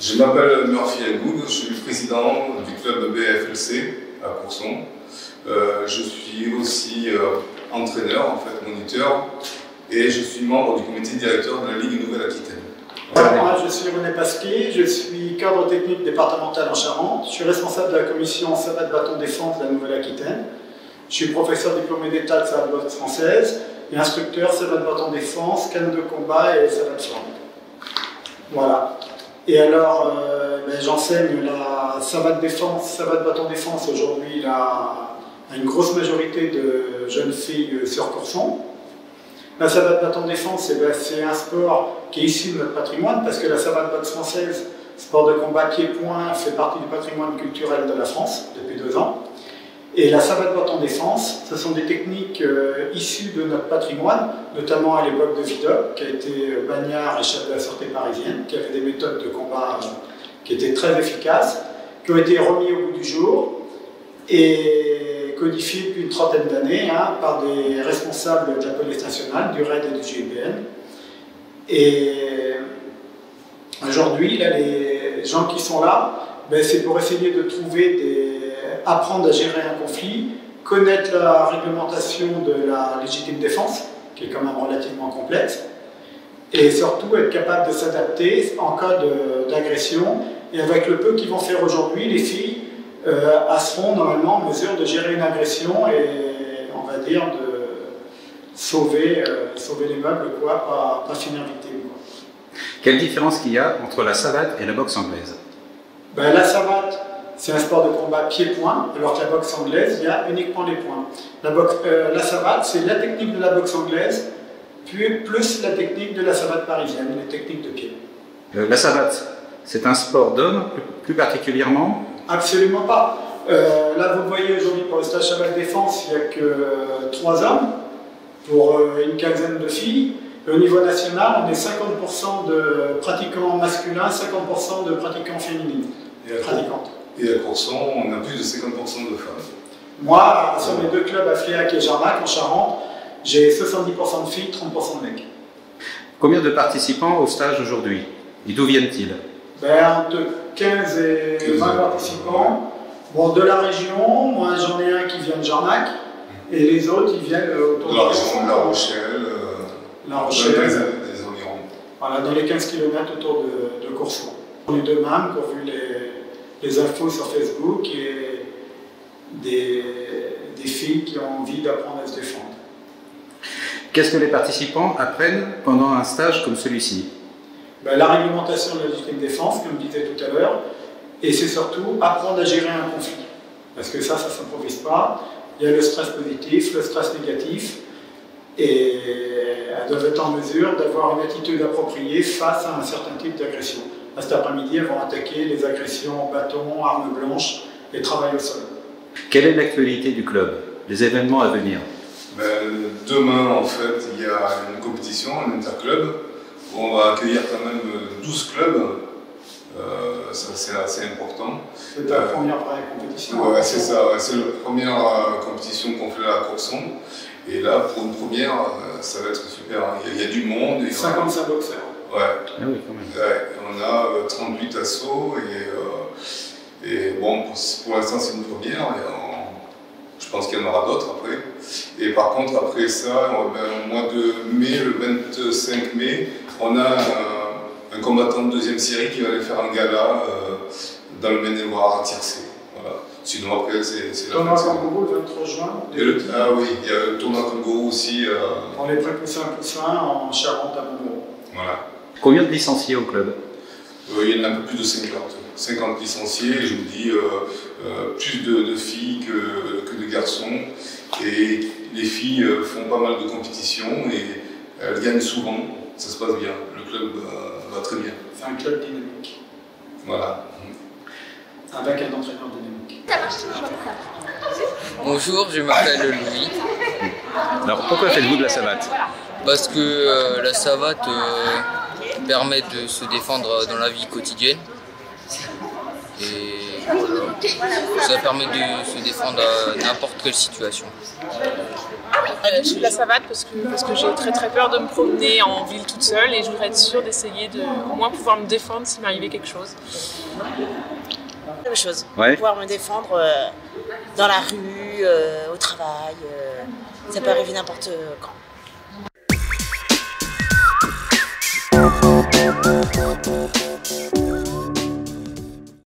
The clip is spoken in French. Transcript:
Je m'appelle Murphy Agoud, je suis le président du club BFLC à Courson. Je suis aussi entraîneur, en fait, moniteur, et je suis membre du comité directeur de la Ligue Nouvelle-Aquitaine. Moi, je suis René Pasquier, je suis cadre technique départemental en Charente, je suis responsable de la commission savate bâton défense de la Nouvelle-Aquitaine. Je suis professeur diplômé d'État de savate boxe française et instructeur savate bâton défense, canne de combat et savate forme. Voilà. Et alors, j'enseigne la savate défense, savate bâton défense aujourd'hui à une grosse majorité de jeunes filles sur Courson. La savate bâton défense, c'est un sport qui est issu de notre patrimoine parce que la savate boxe française, sport de combat pied-point, fait partie du patrimoine culturel de la France depuis 2 ans. Et la savate bâton défense, ce sont des techniques issues de notre patrimoine, notamment à l'époque de Vidocq, qui a été bagnard et chef de la sûreté parisienne, qui avait des méthodes de combat qui étaient très efficaces, qui ont été remis au goût du jour et codifiées depuis une trentaine d'années par des responsables de la police nationale, du RAID et du GIGN. Et aujourd'hui, là, les gens qui sont là, c'est pour essayer de trouver apprendre à gérer un conflit, connaître la réglementation de la légitime défense, qui est quand même relativement complexe, et surtout être capable de s'adapter en cas d'agression. Et avec le peu qu'ils vont faire aujourd'hui, les filles seront normalement en mesure de gérer une agression et, on va dire, de sauver les meubles, quoi, pas finir victime. Quelle différence qu'il y a entre la savate et la boxe anglaise? La savate, c'est un sport de combat pied-point, alors que la boxe anglaise, il y a uniquement les points. La savate, c'est la technique de la boxe anglaise, plus la technique de la savate parisienne, les techniques de pied. La savate, c'est un sport d'hommes, plus particulièrement? Absolument pas. Là, vous voyez aujourd'hui pour le stage savate défense, il n'y a que 3 hommes pour une quinzaine de filles. Au niveau national, on est 50% de pratiquants masculins, 50% de pratiquants féminines. Et à Courson, on a plus de 50% de femmes. Moi, sur mes 2 clubs à Fléac et Jarnac, en Charente, j'ai 70% de filles, 30% de mecs. Combien de participants au stage aujourd'hui? Et d'où viennent-ils? Entre 15 et 20 participants. Bon, de la région, moi j'en ai un qui vient de Jarnac, et les autres, ils viennent autour de la région de La Rochelle, des environs. Voilà, dans les 15 km autour de Courson. On est 2 membres qui ont vu les infos sur Facebook et des filles qui ont envie d'apprendre à se défendre. Qu'est-ce que les participants apprennent pendant un stage comme celui-ci? La réglementation de la légitime défense, comme je disais tout à l'heure, et c'est surtout apprendre à gérer un conflit. Parce que ça ne s'improvise pas. Il y a le stress positif, le stress négatif, et elles doivent être en mesure d'avoir une attitude appropriée face à un certain type d'agression. Cet après-midi, elles vont attaquer les agressions en bâton, armes blanches et travail au sol. Quelle est l'actualité du club? Les événements à venir? Demain, en fait, il y a une compétition, un interclub, où on va accueillir quand même 12 clubs. Ça, c'est assez important. C'est ta première compétition? Oui, c'est ça. C'est la première compétition qu'on fait à Courson. Et là, pour une première, ça va être super. Il y a du monde. 55 boxeurs. Ouais. Ah oui, quand même. On a 38 assauts et bon, pour l'instant c'est une première. Je pense qu'il y en aura d'autres après. Et par contre, après ça, au mois de mai, le 25 mai, on a un combattant de 2e série qui va aller faire un gala dans le Maine-et-Loire à Tiercé. Voilà. Sinon après, c'est la tournoi kangourou le 23 juin. Ah oui, il y a le tournoi kangourou aussi. Pour les pré-poussins en Charente à Montmoreau. Voilà. Combien de licenciés au club? Il y en a un peu plus de 50 licenciés, je vous dis, plus de filles que de garçons. Et les filles font pas mal de compétitions et elles gagnent souvent, ça se passe bien. Le club va très bien. C'est un club dynamique. Voilà. Avec un entraîneur dynamique. Bonjour, je m'appelle Louis. Alors pourquoi faites-vous de la savate? Parce que la savate permet de se défendre dans la vie quotidienne. Et voilà. Ça permet de se défendre à n'importe quelle situation. Je suis de la savate parce que j'ai très peur de me promener en ville toute seule et je voudrais être sûre d'essayer de au moins pouvoir me défendre s'il m'arrivait quelque chose. Même chose, Ouais. pouvoir me défendre dans la rue, au travail, ça peut arriver n'importe quand.